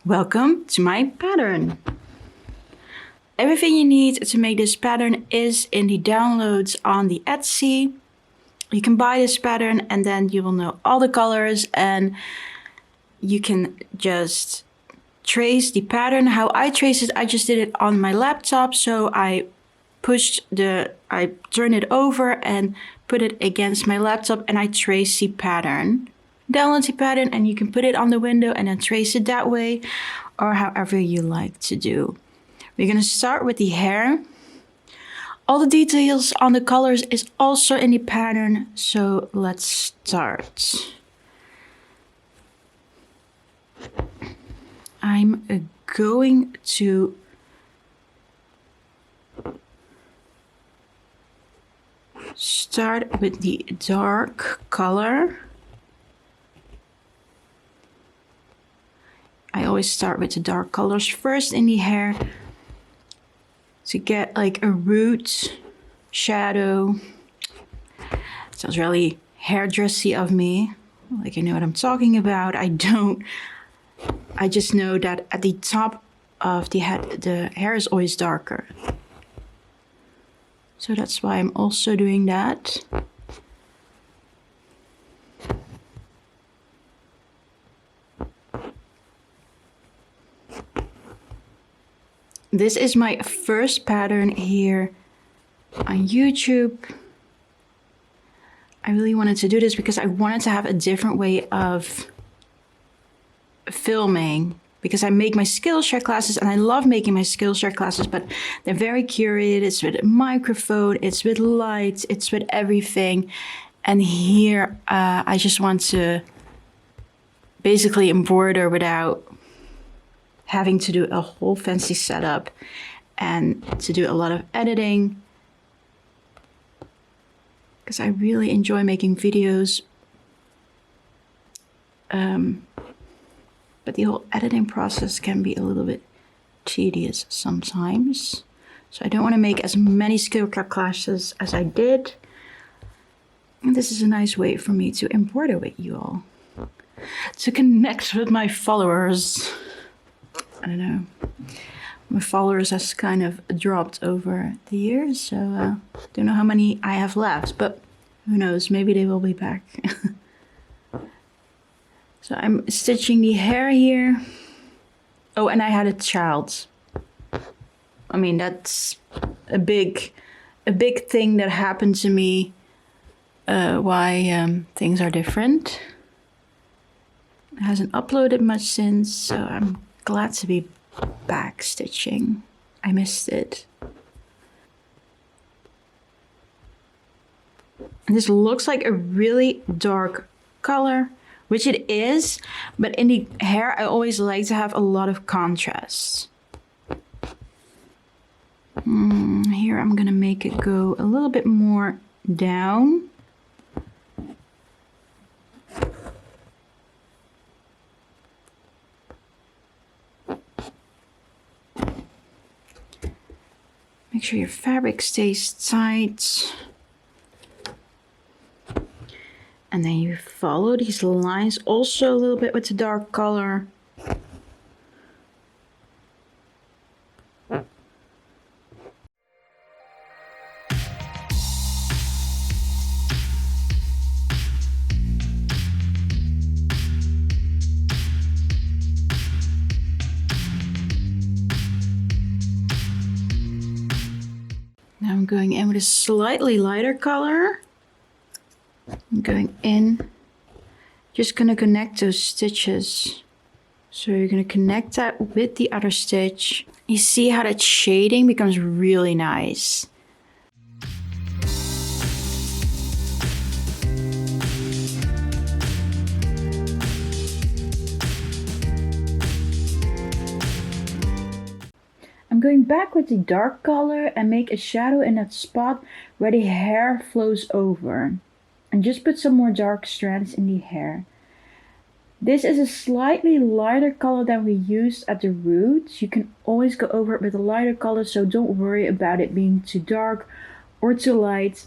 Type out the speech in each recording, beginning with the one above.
Welcome to my pattern. Everything you need to make this pattern is in the downloads on the Etsy. You can buy this pattern and then you will know all the colors and you can just trace the pattern. How I trace it, I just did it on my laptop. So I turned it over and put it against my laptop and I trace the pattern. Download the pattern and you can put it on the window and then trace it that way or however you like to do. We're going to start with the hair. All the details on the colors is also in the pattern, so let's start. I'm going to start with the dark color. I always start with the dark colors first in the hair to get like a root shadow. Sounds really hairdressy of me, like I know what I'm talking about. I don't. I just know that at the top of the head, the hair is always darker. So that's why I'm also doing that. This is my first pattern here on YouTube. I really wanted to do this because I wanted to have a different way of filming, because I make my Skillshare classes and I love making my Skillshare classes, but they're very curated. It's with a microphone, it's with lights, it's with everything. And here I just want to basically embroider without having to do a whole fancy setup and to do a lot of editing, because I really enjoy making videos. But the whole editing process can be a little bit tedious sometimes. So I don't want to make as many Skillshare classes as I did. And this is a nice way for me to embroider with you all, to connect with my followers. I don't know. My followers has kind of dropped over the years, so don't know how many I have left, but who knows, maybe they will be back. So I'm stitching the hair here. Oh, and I had a child. I mean, that's a big thing that happened to me, why things are different. It hasn't uploaded much since, so I'm glad to be back stitching. I missed it. And this looks like a really dark color, which it is, but in the hair I always like to have a lot of contrast. Here I'm gonna make it go a little bit more down. Make sure your fabric stays tight. And then you follow these lines also a little bit with the dark color. Now I'm going in with a slightly lighter color. I'm going in, just going to connect those stitches. So you're going to connect that with the other stitch. You see how that shading becomes really nice. I'm going back with the dark color and make a shadow in that spot where the hair flows over. And just put some more dark strands in the hair. This is a slightly lighter color than we used at the roots. You can always go over it with a lighter color, so don't worry about it being too dark or too light.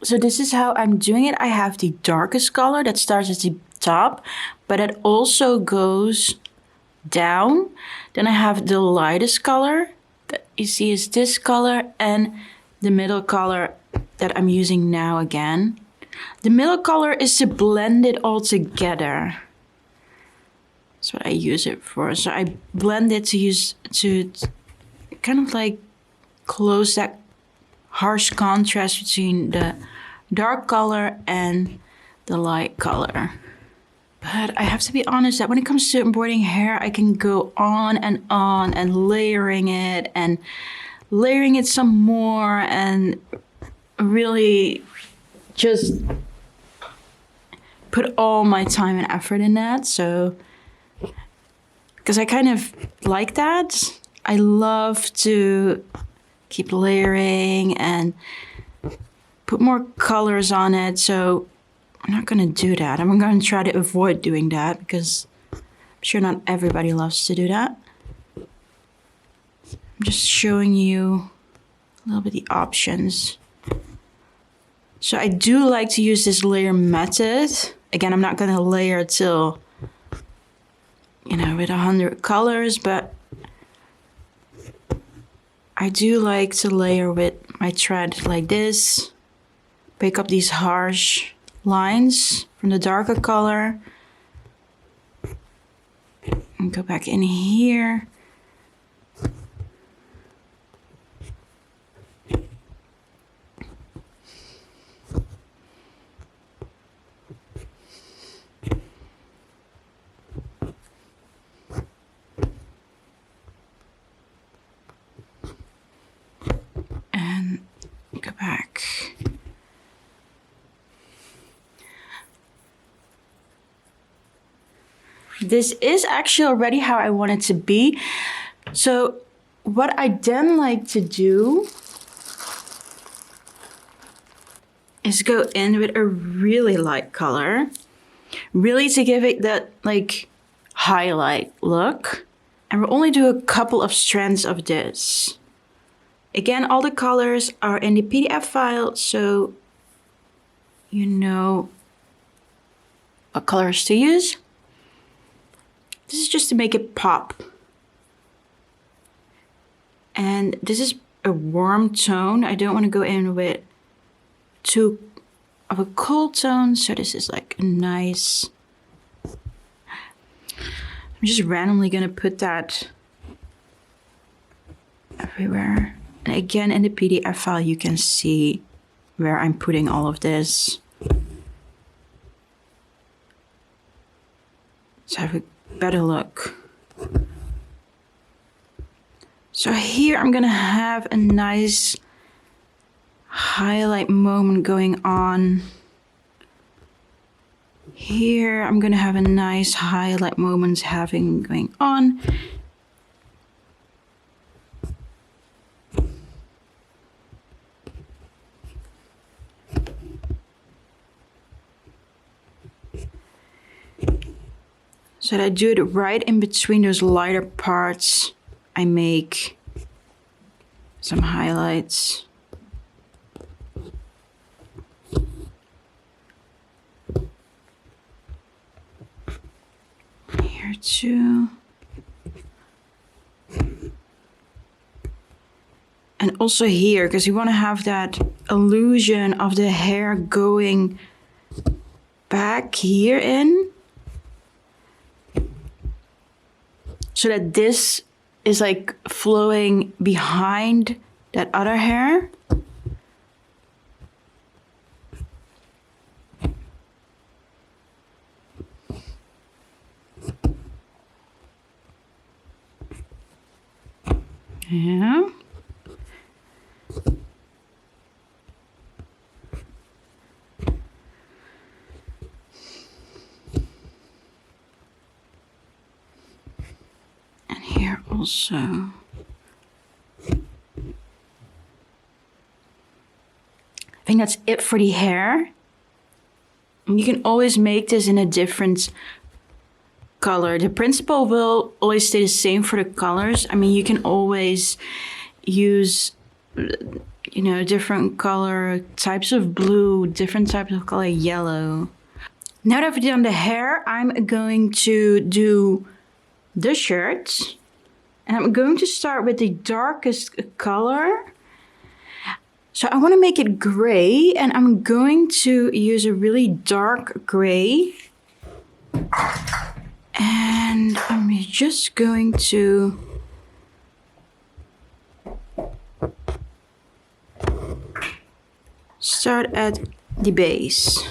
So this is how I'm doing it. I have the darkest color that starts at the top, but it also goes down. Then I have the lightest color that you see is this color, and the middle color that I'm using now again. The middle color is to blend it all together. That's what I use it for. So I blend it to kind of like close that harsh contrast between the dark color and the light color. But I have to be honest that when it comes to embroidering hair, I can go on and layering it some more and really just put all my time and effort in that. So, because I kind of like that. I love to keep layering and put more colors on it. So I'm not going to do that. I'm going to try to avoid doing that because I'm sure not everybody loves to do that. I'm just showing you a little bit the options. So I do like to use this layer method. Again, I'm not going to layer till, with 100 colors, but I do like to layer with my thread like this. Pick up these harsh lines from the darker color. And go back in here. And go back. This is actually already how I want it to be. So what I then like to do is go in with a really light color, really to give it that like highlight look. And we'll only do a couple of strands of this. Again, all the colors are in the PDF file, so you know what colors to use. This is just to make it pop. And this is a warm tone. I don't want to go in with too of a cold tone. So this is like a nice... I'm just randomly going to put that everywhere. And again, in the PDF file, you can see where I'm putting all of this. So have a better look. So here I'm gonna have a nice highlight moment going on. Here I'm gonna have a nice highlight moment going on. So that I do it right in between those lighter parts. I make some highlights. Here too. And also here, because you want to have that illusion of the hair going back here in. So that this is like flowing behind that other hair. Yeah. Also, I think that's it for the hair. And you can always make this in a different color. The principle will always stay the same for the colors. I mean, you can always use, you know, different color types of blue, different types of color yellow. Now that I've done the hair, I'm going to do the shirt. And I'm going to start with the darkest color. So I want to make it gray, and I'm going to use a really dark gray. And I'm just going to start at the base.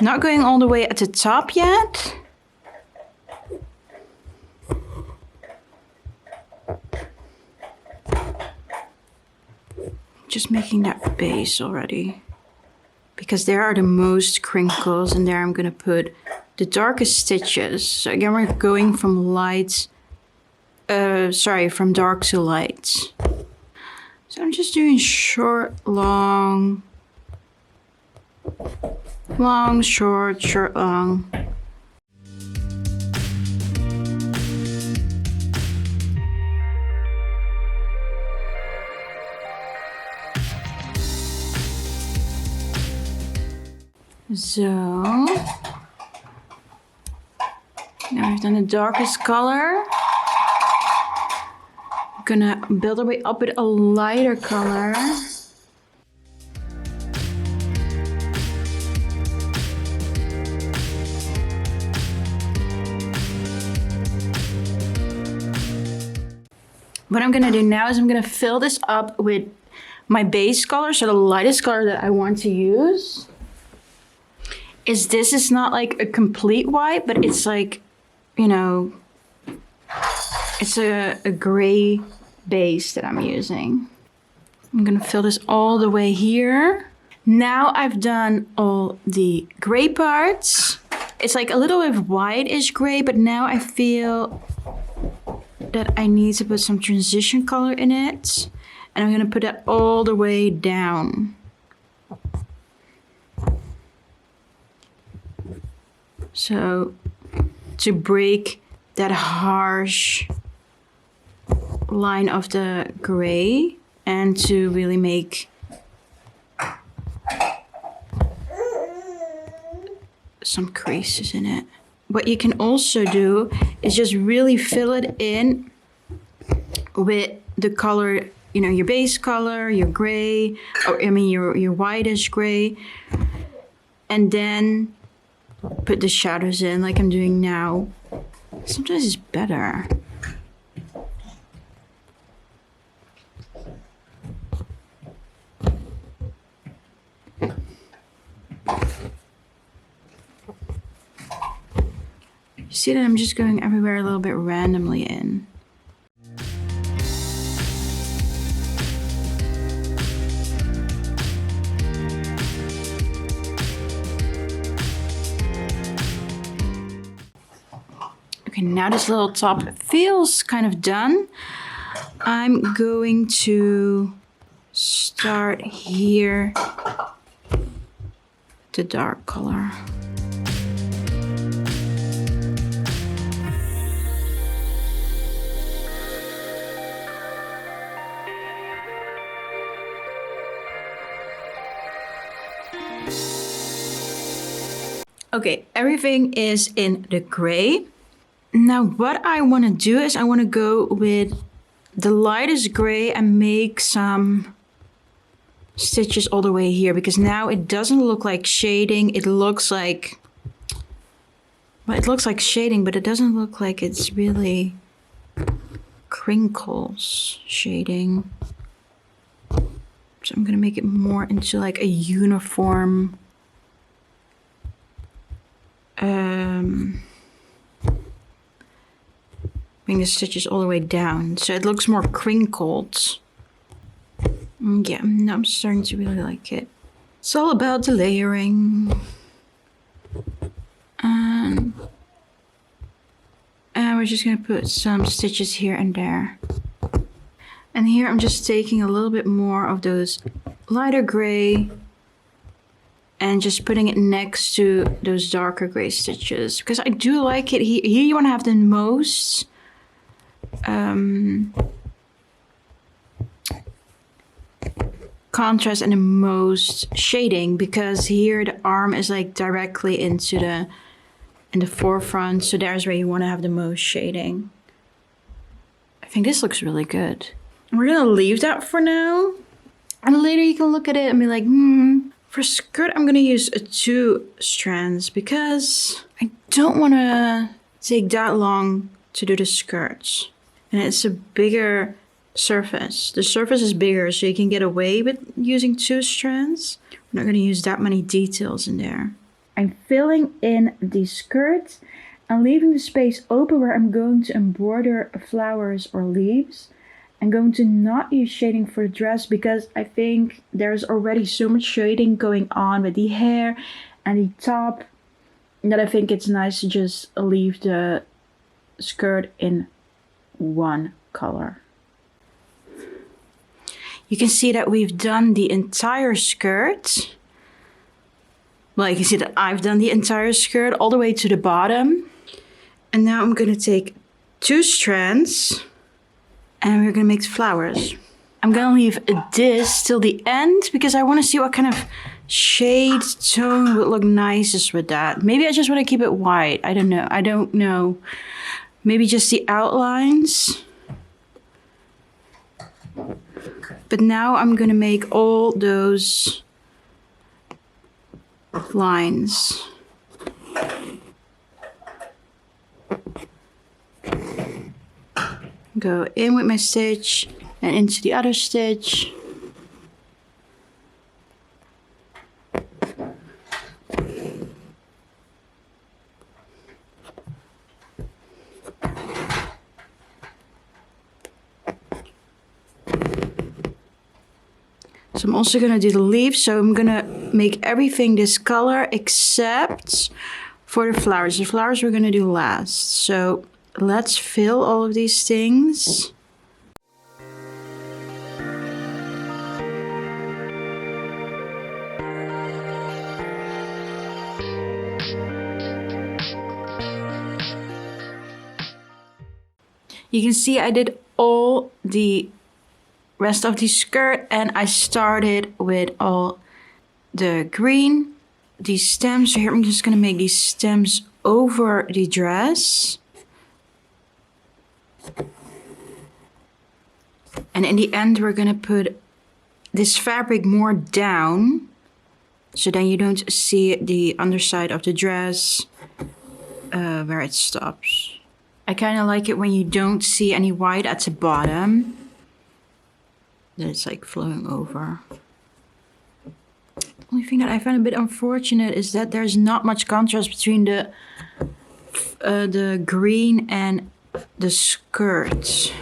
Not going all the way at the top yet. Just making that base already. Because there are the most crinkles, and there I'm going to put the darkest stitches. So again, we're going from from dark to light. So I'm just doing short, long, long, short, short, long. So now we've done the darkest color. I'm gonna build our way up with a lighter color. What I'm gonna do now is I'm gonna fill this up with my base color, so the lightest color that I want to use. This is not like a complete white, but it's like, you know, it's a gray base that I'm using. I'm gonna fill this all the way here. Now I've done all the gray parts. It's like a little bit white-ish gray, but now I feel that I need to put some transition color in it. And I'm gonna put that all the way down. So to break that harsh line of the gray and to really make some creases in it. What you can also do is just really fill it in with the color, you know, your base color, your gray, or I mean your whitish gray, and then put the shadows in like I'm doing now. Sometimes it's better. You see that I'm just going everywhere a little bit randomly in. Okay, now this little top feels kind of done. I'm going to start here, the dark color. Okay, everything is in the gray. Now what I want to do is I want to go with the lightest gray and make some stitches all the way here, because now it doesn't look like shading. It looks like, well, it looks like shading, but it doesn't look like it's really crinkles shading. So I'm going to make it more into like a uniform bring the stitches all the way down so it looks more crinkled. Yeah, now I'm starting to really like it. It's all about the layering. And we're just gonna put some stitches here and there. And here I'm just taking a little bit more of those lighter gray and just putting it next to those darker gray stitches, because I do like it. Here you want to have the most contrast and the most shading, because here the arm is like directly in the forefront, so there's where you want to have the most shading. I think this looks really good. We're gonna leave that for now, and later you can look at it and be like, For skirt, I'm gonna use 2 strands because I don't want to take that long to do the skirts, and it's a bigger surface. The surface is bigger, so you can get away with using 2 strands. I'm not going to use that many details in there. I'm filling in the skirt and leaving the space open where I'm going to embroider flowers or leaves. I'm going to not use shading for the dress because I think there's already so much shading going on with the hair and the top that I think it's nice to just leave the skirt in one color. You can see that we've done the entire skirt. Well, you can see that I've done the entire skirt all the way to the bottom. And now I'm going to take 2 strands and we're going to make flowers. I'm going to leave this till the end because I want to see what kind of shade tone would look nicest with that. Maybe I just want to keep it white. I don't know. Maybe just the outlines. But now I'm going to make all those lines. Go in with my stitch and into the other stitch. So I'm also going to do the leaves. So I'm going to make everything this color except for the flowers. The flowers we're going to do last. So let's fill all of these things. You can see I did all the rest of the skirt and I started with all the green, these stems. So here I'm just going to make these stems over the dress. And in the end we're going to put this fabric more down so then you don't see the underside of the dress where it stops. I kind of like it when you don't see any white at the bottom. That it's like flowing over. The only thing that I find a bit unfortunate is that there's not much contrast between the green and the skirt.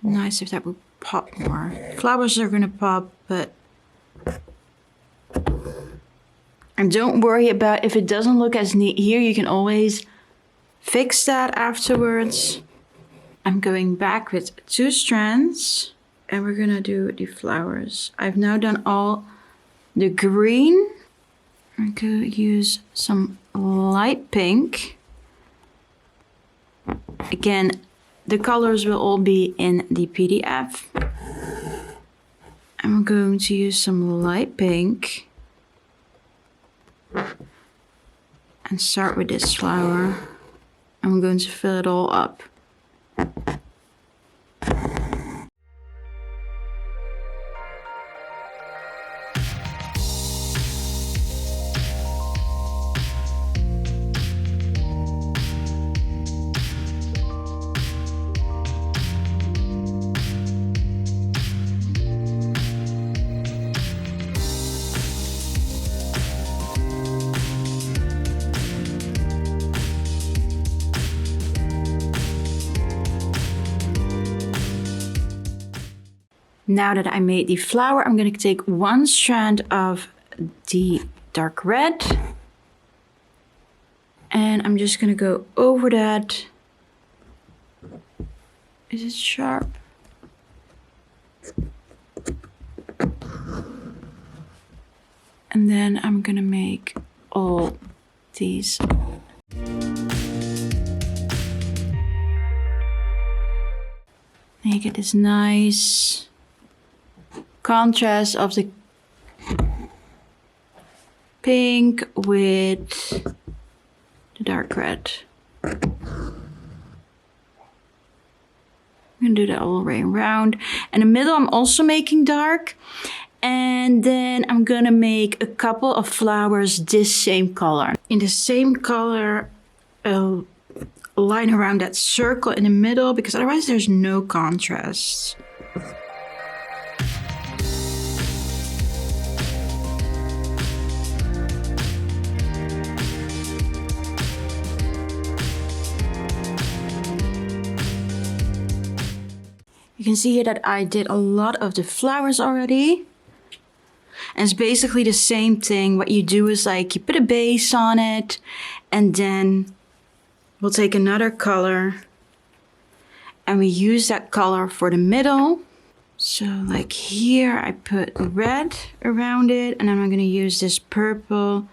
Nice if that would pop more. Flowers are gonna pop, but and don't worry about if it doesn't look as neat here. You can always fix that afterwards. I'm going back with 2 strands and we're gonna do the flowers. I've now done all the green. I'm gonna use some light pink. Again, the colors will all be in the PDF. I'm going to use some light pink and start with this flower. I'm going to fill it all up. Now that I made the flower, I'm going to take 1 strand of the dark red. And I'm just going to go over that. Is it sharp? And then I'm going to make all these. Make it this nice contrast of the pink with the dark red. I'm gonna do that all the way around. In the middle, I'm also making dark. And then I'm gonna make a couple of flowers this same color. In the same color, a line around that circle in the middle, because otherwise there's no contrast. You can see here that I did a lot of the flowers already. And it's basically the same thing. What you do is like you put a base on it and then we'll take another color and we use that color for the middle. So like here I put red around it and then I'm gonna use this purple.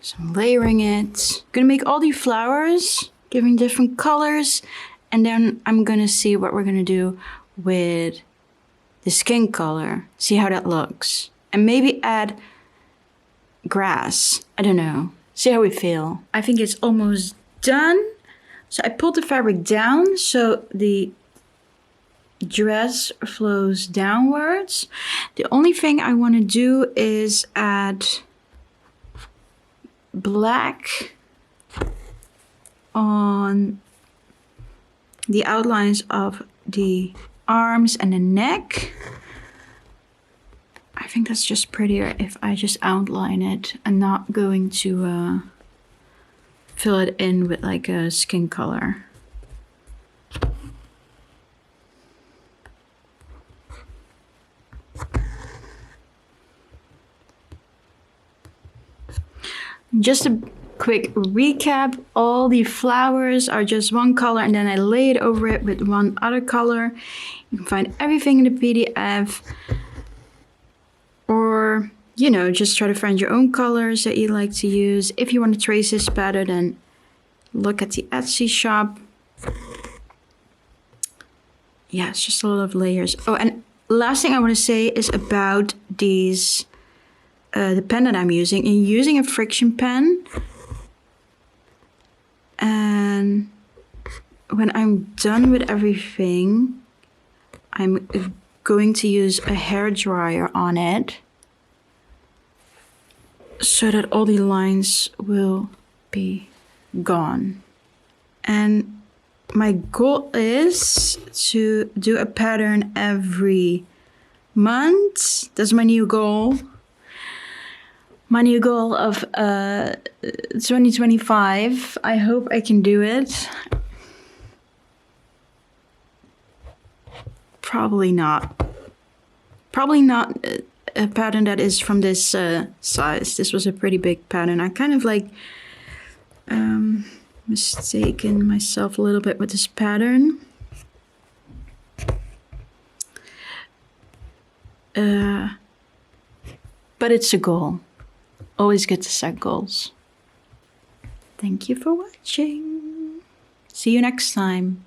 So I'm layering it. I'm gonna make all the flowers, giving different colors. And then I'm gonna see what we're gonna do with the skin color. See how that looks. And maybe add grass. I don't know. See how we feel. I think it's almost done. So I pulled the fabric down so the dress flows downwards. The only thing I want to do is add black on the outlines of the arms and the neck. I think that's just prettier if I just outline it and not going to fill it in with like a skin color. Just a quick recap, all the flowers are just one color and then I lay it over it with one other color. You can find everything in the PDF. Or, you know, just try to find your own colors that you like to use. If you want to trace this better, then look at the Etsy shop. Yeah, it's just a lot of layers. Oh, and last thing I want to say is about these, the pen that I'm using. I'm using a friction pen. And when I'm done with everything, I'm going to use a hair dryer on it so that all the lines will be gone. And my goal is to do a pattern every month. That's my new goal. My new goal of 2025. I hope I can do it. Probably not. Probably not a pattern that is from this size. This was a pretty big pattern. I kind of like mistaken myself a little bit with this pattern. But it's a goal. Always good to set goals. Thank you for watching. See you next time.